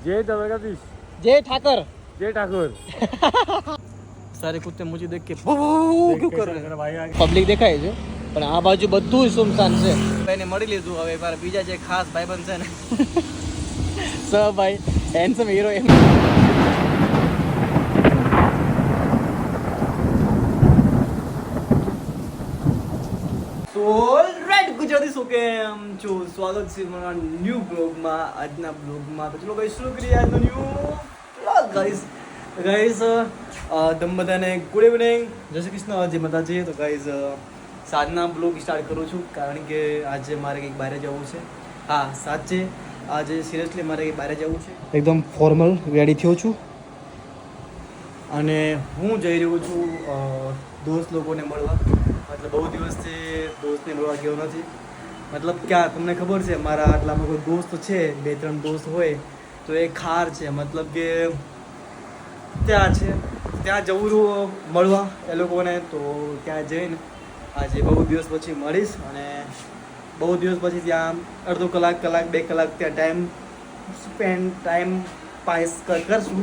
जय द्वारकाधीश। जय ठाकर। जय ठाकुर। सारे कुत्ते मुझे देख के क्यों कर रहे हैं भाई? પબ્લિક દેખાય છે પણ આ બાજુ બધું સુમસાન છે. ભાઈને મળી લીધું. હવે મારા બીજા જે ખાસ ભાઈબંધ છે ને સ ભાઈ હેન્ડસમ હીરો એમ. ઓલરાઈટ ગુજરાતી શું કેમ છો? સ્વાગત છે મારા ન્યૂ બ્લોગમાં. આજના બ્લોગમાં તો ચલો ભાઈ શરૂ કરીએ આજનો ન્યૂ બ્લોગ ગાઈસ. તમે બધાને ગુડ ઇવનિંગ, જય શ્રી કૃષ્ણ, જય માતાજી. તો ગાઈઝ સાંજના બ્લોગ સ્ટાર્ટ કરું છું કારણ કે આજે મારે કંઈક બહાર જવું છે. હા સાચે આજે સિરિયસલી મારે કંઈક બહાર જવું છે. એકદમ ફોર્મલ રેડી થયો છું અને હું જઈ રહ્યો છું દોસ્ત લોકોને મળવા. મતલબ બહુ દિવસથી દોસ્તને મળવા ગયો નથી. મતલબ ક્યાં તમને ખબર છે મારા આટલામાં કોઈ દોસ્ત છે, 2-3 દોસ્ત હોય તો એ ખાર છે. મતલબ કે ત્યાં છે, ત્યાં જવું મળવા એ લોકોને. તો ત્યાં જઈને આજે બહુ દિવસ પછી મળીશ અને બહુ દિવસ પછી ત્યાં અડધો કલાક 2 કલાક ત્યાં ટાઈમ પાસ કરશું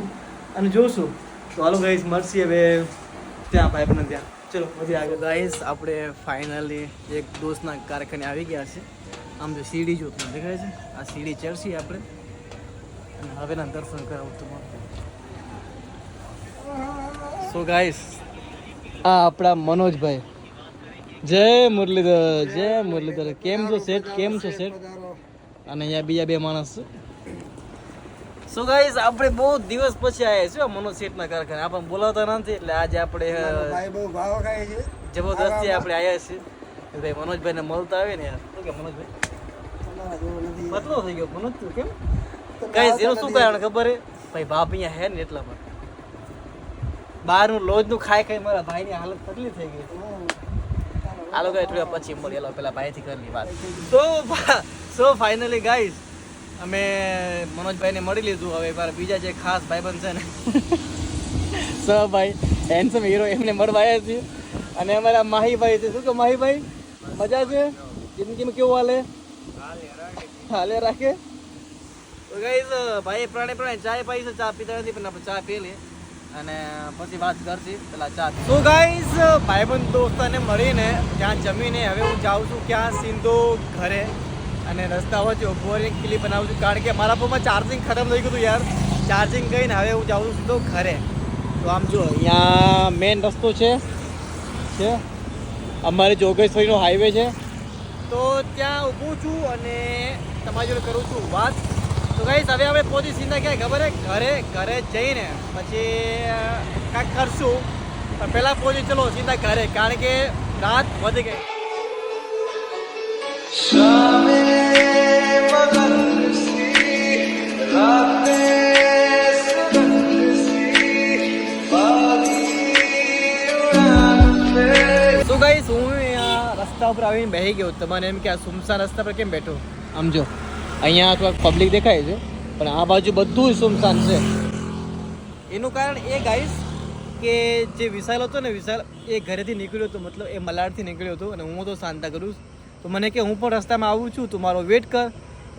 અને જોશું. તો હાલો ગાઈસ મળશે હવે ત્યાં ભાઈબંધ ત્યાં. ચલો પછી આગળ. ગાઈસ આપણે ફાઇનલી એક દોસ્તના કારખાને આવી ગયા છે. આમ તો સીડી જો તમને દેખાય છે, આ સીડી ચડશી આપણે અને હવેના દર્શન કરાવું તમારું. સો ગાઈસ આ આપણા મનોજભાઈ. જય મુરલીધર, જય મુરલીધર. કેમ છો સેટ? કેમ છો સેટ? અને અહીંયા બીજા 2 માણસ છે. સો ગાઈસ આપણે બહુ દિવસ પછી આવ્યા છે મનોજ સેટના કારખાને. આપણને બોલાવતા નથી એટલે આજે આપણે જબરદસ્તી આપણે આવ્યા છીએ. ભાઈ મનોજભાઈને મળતા આવે ને યાર. શું કે મનોજભાઈ પતલો થઈ ગયો મનોજ? તું કેમ ગાઈસ એનું શું કારણ ખબર હે? ભાઈ બાપ અહીંયા હે ને એટલા માટે બહારનું લોજનું ખાઈ મારા ભાઈની હાલત પતલી થઈ ગઈ. આ લોકો એટલું પછી મળેલો પેલા ભાઈથી કરેલી વાત. સો ફાઇનલી ગાઈસ અમે મનોજભાઈને મળી લીધું. હવે મારા બીજા જે ખાસ ભાઈબંધ છે ને સ ભાઈ હેન્ડસમ હીરો એમને મળવા આવ્યા છીએ. અને અમારા માહીભાઈ છે. શું કે માહીભાઈ મજા છે? જિંદગીમાં કેવું હાલે રાખે? તો ગાઈસ ભાઈ પ્રાણે ચાય પાઈ છે. ચા પીતા નથી પણ આપણે ચા પી લઈએ અને પછી વાત કરશી પેલા ચા. તો ગાઈસ ભાઈબંધ દોસ્તાને મળીને ત્યાં જમીને હવે હું જાઉં છું ક્યાં? સીધો ઘરે. અને રસ્તા વચ્ચે ઉભો રહીને ક્લિપ બનાવું છું કારણ કે મારા ફોનમાં ચાર્જિંગ ખતમ થઈ ગયું હતું યાર. ચાર્જિંગ કરીને હવે હું જાઉં છું સીધો ઘરે. તો આમ જો અહીંયા મેઇન રસ્તો છે અમારે જોગેશ્વરીનો હાઈવે છે. તો ત્યાં ઊભું છું અને તમારી જોડે કરું છું વાત. તો ગાઈસ હવે આપણે પહોંચી સીધા ક્યાં ખબર હે? ઘરે જઈને પછી કાંઈક કરશું પણ પહેલાં પહોંચી ચલો સીધા ઘરે કારણ કે રાત વધી ગઈ. તો ગાઈસ હું અહીંયા રસ્તા ઉપર આવીને બેસી ગયો. તમને એમ કે આ સુમસાન રસ્તા પર કેમ બેઠો? આમ જો અહીંયા થોડાક પબ્લિક દેખાય છે પણ આ બાજુ બધું સુમસાન છે. એનું કારણ એ ગાઈસ કે જે વિશાલ હતો ને, વિશાલ એ ઘરેથી નીકળ્યો હતો. મતલબ એ મલાડથી નીકળ્યો હતો અને હું તો શાંતા કરું. તો મને કે હું પણ રસ્તામાં આવું છું, તું મારો વેટ કર.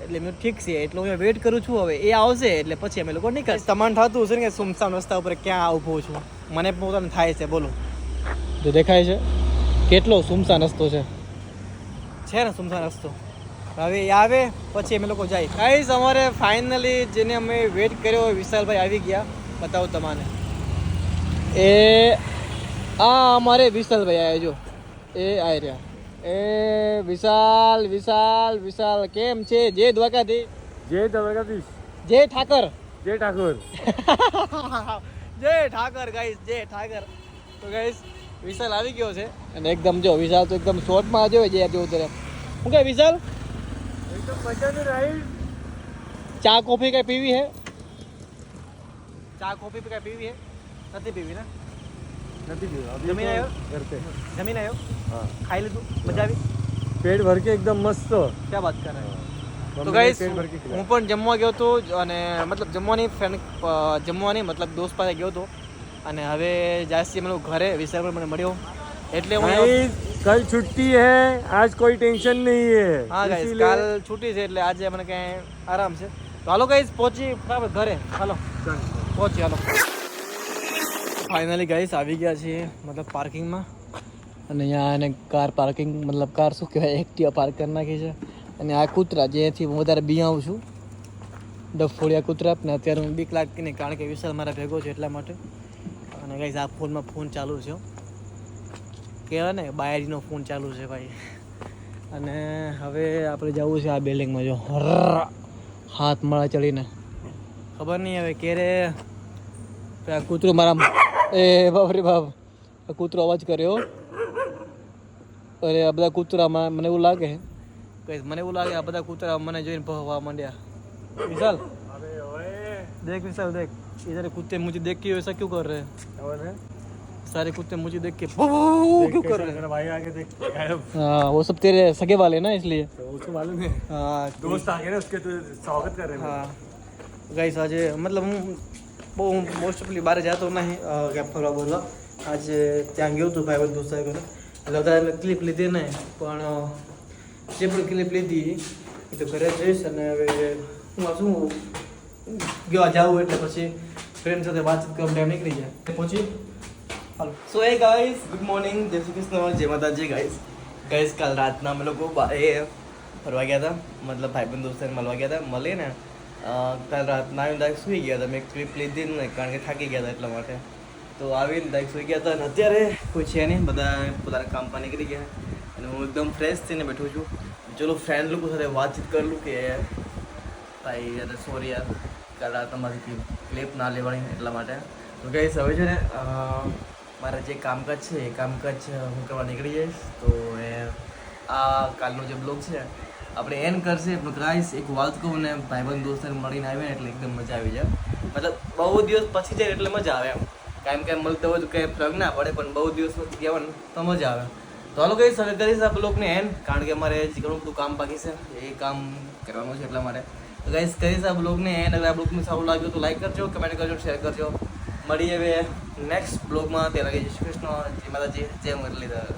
એટલે મેં ઠીક છે એટલે હું વેટ કરું છું. હવે એ આવશે એટલે પછી અમે લોકો નીકળ. તમારે થતું હશે ને કે સુમસાન રસ્તા ઉપર ક્યાં ઊભો છું? મને પોતાને થાય છે. બોલો તો દેખાય છે કેટલો સુમસાન રસ્તો છે ને સુમસાન રસ્તો. હવે એ આવે પછી અમે લોકો જાય. ગાઈસ અમારે ફાઇનલી જેને અમે વેટ કર્યો વિશાલભાઈ આવી ગયા. બતાવું તમને. એ આ અમારે વિશાલભાઈ આવ્યા જો. એ આવી રહ્યા. એ વિશાલ કેમ છે? જય દ્વારકાધીશ. जय द्वारकाधीश। જય ઠાકર. जय ठाकुर। જય ઠાકર ગાઈસ, જય ઠાકર. તો ગાઈસ વિશાલ આવી ગયો છે અને એકદમ જો વિશાલ તો એકદમ શોર્ટમાં જોવે જે જેવું તરફ. શું કહે વિશાલ? एकदम मजा में राइड। ચા કોફી કઈ પીવી હે? ચા કોફી કઈ પીવી હે? નથી પીવી ને? નથી પીવા. જમીન આવ્યો? घर पे। જમીન આવ્યો? हाँ। ખાઈ લીધું? મજા આવી? पेट भर के एकदम मस्त। ક્યાં વાત કરે? તો मम्मी ने ગાઈસ पेट भर के खिलाया। હું પણ જમવા ગયો હતો અને મતલબ જમવાની મતલબ દોસ્ત પાસે ગયો હતો અને હવે જાસ્તી અમે લોકો ઘરે. વિશાલ પણ મને મળ્યો એટલે હું गाइस कल छुट्टी है, आज कोई टेंशन नहीं है। હા ગાઈસ इसीलिए કાલ છૂટી છે એટલે આજે મને કઈ આરામ છે. તો હાલો ગાઈસ પહોંચી બરાબર ઘરે. હાલો પહોંચી હાલો. ફાઇનલી ગાઈસ આવી ગયા છીએ મતલબ પાર્કિંગમાં. અને અહીંયા એને કાર પાર્કિંગ મતલબ કાર શું કહેવાય એક્ટિવા પાર્ક કરી નાખી છે. અને આ કૂતરા જેથી હું વધારે બિયાવું છું ડફોડિયા કૂતરા ને અત્યારે હું બીક લાગતી નહીં કારણ કે વિશાલ મારા ભેગો છે એટલા માટે. અને ગાઈસ આ ફોનમાં ફોન ચાલુ છે કહેવાય ને બાયરીનો ફોન ચાલુ છે ભાઈ. અને હવે આપણે જવું છે આ બિલ્ડિંગમાં જો હાથ મળા ચડીને ખબર નહીં હવે ક્યારે આ કૂતરો મારા એ બાપરે બાપ આ કૂતરો અવાજ કર્યો. અરે આ બધા કૂતરામાં મને એવું લાગે મને એવું લાગે આ બધા કૂતરા મને જોઈને ભહવા માંડ્યા. विशाल अबे ओए देख विशाल देख इधर कुत्ते मुझे देख के ऐसा क्यों कर रहे हैं और है सारे कुत्ते मुझे देख के क्यों कर रहे हैं. मेरा भाई आके देख गायब हाँ वो सब तेरे सगे वाले ना इसलिए. तो उसको मालूम है हाँ दोस्त आ गए ना उसके तो स्वागत कर रहे हैं हाँ गाइस आज मतलब હું બહુ મોસ્ટ ઓફલી બહાર જતો નહીં ક્યાં ફરવા બોલવા. આજે ત્યાં ગયો હતો ભાઈ દોસ્ત ઘરે એટલે વધારે ક્લિપ લીધી નહીં પણ જે પણ ક્લિપ લીધી એ તો ઘરે જઈશ. અને હવે હું શું ગયો જાઉં એટલે પછી ફ્રેન્ડ સાથે વાતચીત કરવા ટાઈમ નીકળી જાય પછી હાલો. સો એ ગાઈસ ગુડ મોર્નિંગ જય શ્રી કૃષ્ણ જય માતાજી ગાઈસ કાલ રાતના અમે લોકો બારે ફરવા ગયા હતા મતલબ ભાઈબંધ દોસ્તને મળવા ગયા હતા મળીને કાલ રાતના આવીને ડાયરેક્ટ સૂઈ ગયા હતા. મેં ક્લિપ લીધી ને કારણ કે થાકી ગયા હતા એટલા માટે તો આવીને ડાયરેક્ટ સૂઈ ગયા હતા. અને અત્યારે કોઈ છે નહીં બધા પોતાના કામ પર નીકળી ગયા અને હું એકદમ ફ્રેશ થઈને બેઠું છું. ચલો ફ્રેન્ડ લોકો સાથે વાતચીત કરી લઉં કે ભાઈ યાર સોરી યાર કાલ રાત તમારી ક્લિપ ના લેવાની એટલા માટે. તો ગાઈસ હવે છે ને મારા જે કામકાજ છે એ કામકાજ હું કરવા નીકળી જઈશ. તો એ આ કાલનો જે બ્લોગ છે આપણે એન્ડ કરશે પણ ગાઈસ એક વાત કહું ને ભાઈબંધ દોસ્તને મળીને આવે ને એટલે એકદમ મજા આવી જાય. મતલબ બહુ દિવસ પછી જાય એટલે મજા આવે એમ કાયમ કાયમ મળતો હોય તો કંઈ ફરક ના પડે પણ બહુ દિવસ પછી કહેવાનું તો મજા આવે. તો હાલો ગાઈસ હવે કરીશ આ બ્લોગને એન્ડ કારણ કે અમારે ઘણું બધું કામ બાકી છે એ કામ કરવાનું છે એટલા માટે. તો ગાઈસ કરીશ આ બ્લોગને એન્ડ. અગર આ બ્લોગને સારું લાગ્યું તો લાઈક કરજો કમેન્ટ કરજો શેર કરજો. મળીએ હવે નેક્સ્ટ બ્લોગમાં. ત્યાં લગે જય શ્રી કૃષ્ણ જય માતાજી જય મુરલીધર.